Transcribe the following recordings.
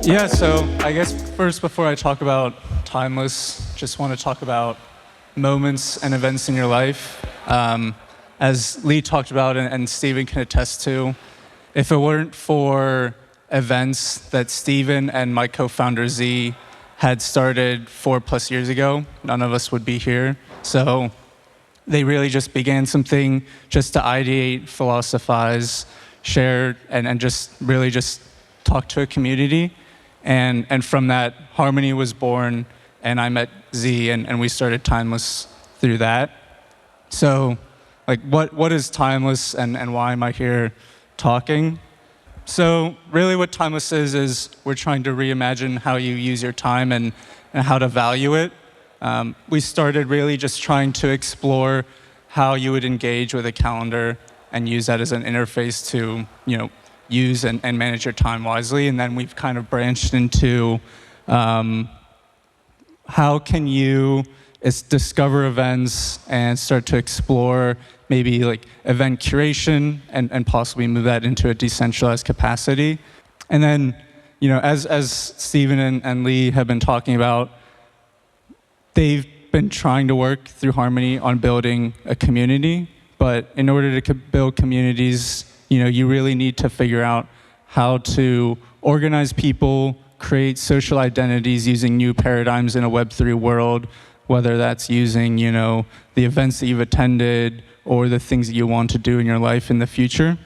Yeah, so I guess first, before I talk about Timeless, just want to talk about moments and events in your life. As Lee talked about and Stephen can attest to, if it weren't for events that Stephen and my co-founder Z had started 4+ years ago, none of us would be here. So they really just began something just to ideate, philosophize, share, and just really just talk to a community. And from that, Harmony was born, and I met Z, and we started Timeless through that. So, like, what is Timeless, and why am I here talking? So, really what Timeless is we're trying to reimagine how you use your time and how to value it. We started really just trying to explore how you would engage with a calendar and use that as an interface to, use and manage your time wisely. And then we've kind of branched into how can you discover events and start to explore maybe like event curation and possibly move that into a decentralized capacity. And then, as Stephen and Lee have been talking about, they've been trying to work through Harmony on building a community. But in order to build communities, you really need to figure out how to organize people, create social identities using new paradigms in a Web3 world, whether that's using, the events that you've attended or the things that you want to do in your life in the future.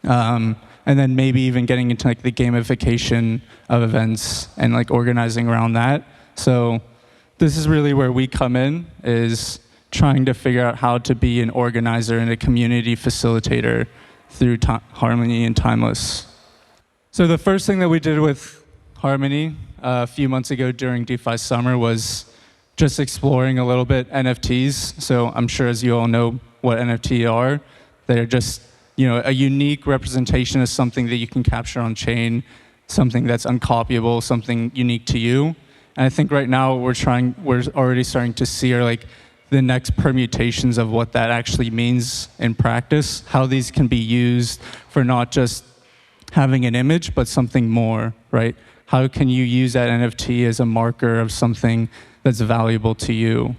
And then maybe even getting into like the gamification of events and like organizing around that. So this is really where we come in, is trying to figure out how to be an organizer and a community facilitator through Harmony and Timeless. So the first thing that we did with Harmony a few months ago during DeFi Summer was just exploring a little bit NFTs. So I'm sure, as you all know what NFTs are, they're just a unique representation of something that you can capture on chain, something that's uncopyable, something unique to you. And I think right now we're already starting to see are like the next permutations of what that actually means in practice, how these can be used for not just having an image, but something more, right? How can you use that NFT as a marker of something that's valuable to you?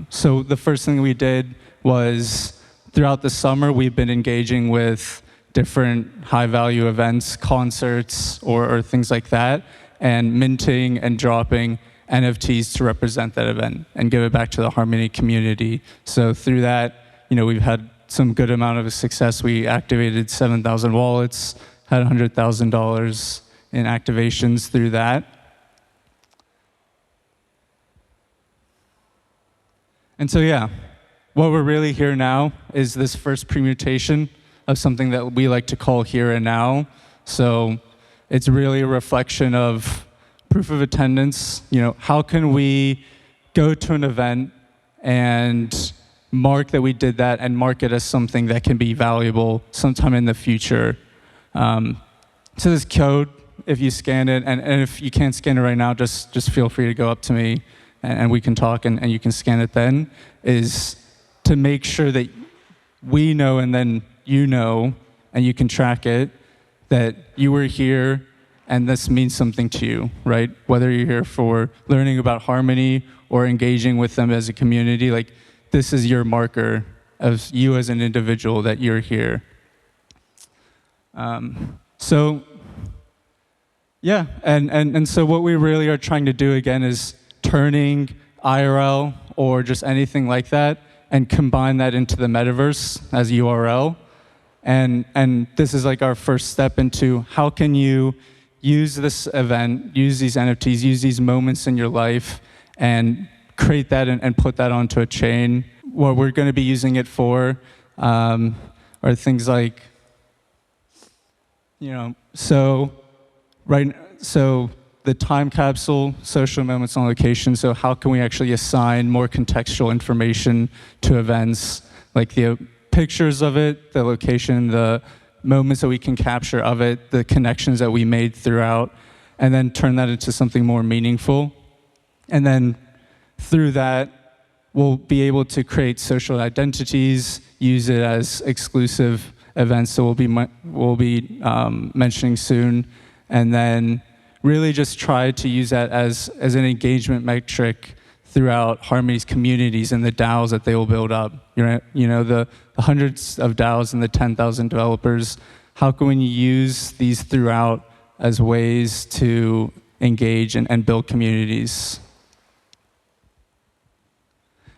So the first thing we did was, throughout the summer, we've been engaging with different high-value events, concerts, or things like that, and minting and dropping NFTs to represent that event and give it back to the Harmony community. So through that, we've had some good amount of success. We activated 7,000 wallets, had $100,000 in activations through that. And so, yeah, what we're really here now is this first permutation of something that we like to call here and now. So it's really a reflection of proof of attendance. How can we go to an event and mark that we did that and mark it as something that can be valuable sometime in the future? So this code, if you scan it, and if you can't scan it right now, just feel free to go up to me and we can talk and you can scan it then, is to make sure that we know and then and you can track it, that you were here and this means something to you, right? Whether you're here for learning about Harmony or engaging with them as a community, like this is your marker of you as an individual that you're here. So yeah, and so what we really are trying to do again is turning IRL or just anything like that and combine that into the metaverse as URL. And this is like our first step into how can you use this event, use these NFTs, use these moments in your life, and create that and put that onto a chain. What we're going to be using it for are things like, so the time capsule, social moments on location. So how can we actually assign more contextual information to events, like the pictures of it, the location, the moments that we can capture of it, the connections that we made throughout, and then turn that into something more meaningful. And then through that, we'll be able to create social identities, use it as exclusive events that we'll be mentioning soon, and then really just try to use that as an engagement metric throughout Harmony's communities and the DAOs that they will build up. The hundreds of DAOs and the 10,000 developers, how can we use these throughout as ways to engage and build communities?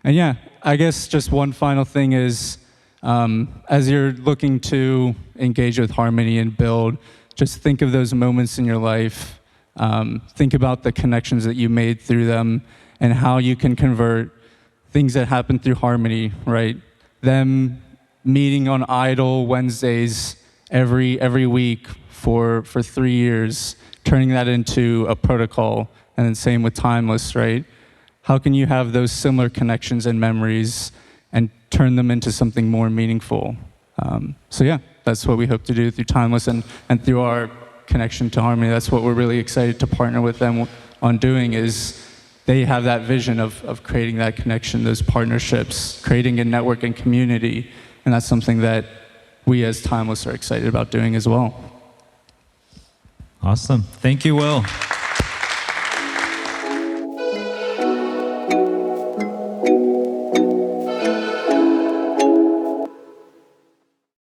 And yeah, I guess just one final thing is, as you're looking to engage with Harmony and build, just think of those moments in your life. Think about the connections that you made through them and how you can convert things that happen through Harmony, right? Them meeting on Idle Wednesdays every week for 3 years, turning that into a protocol, and then same with Timeless, right? How can you have those similar connections and memories and turn them into something more meaningful? So yeah, that's what we hope to do through Timeless and through our connection to Harmony. That's what we're really excited to partner with them on doing, is they have that vision of creating that connection, those partnerships, creating a network and community, and that's something that we as Timeless are excited about doing as well. Awesome. Thank you, Will.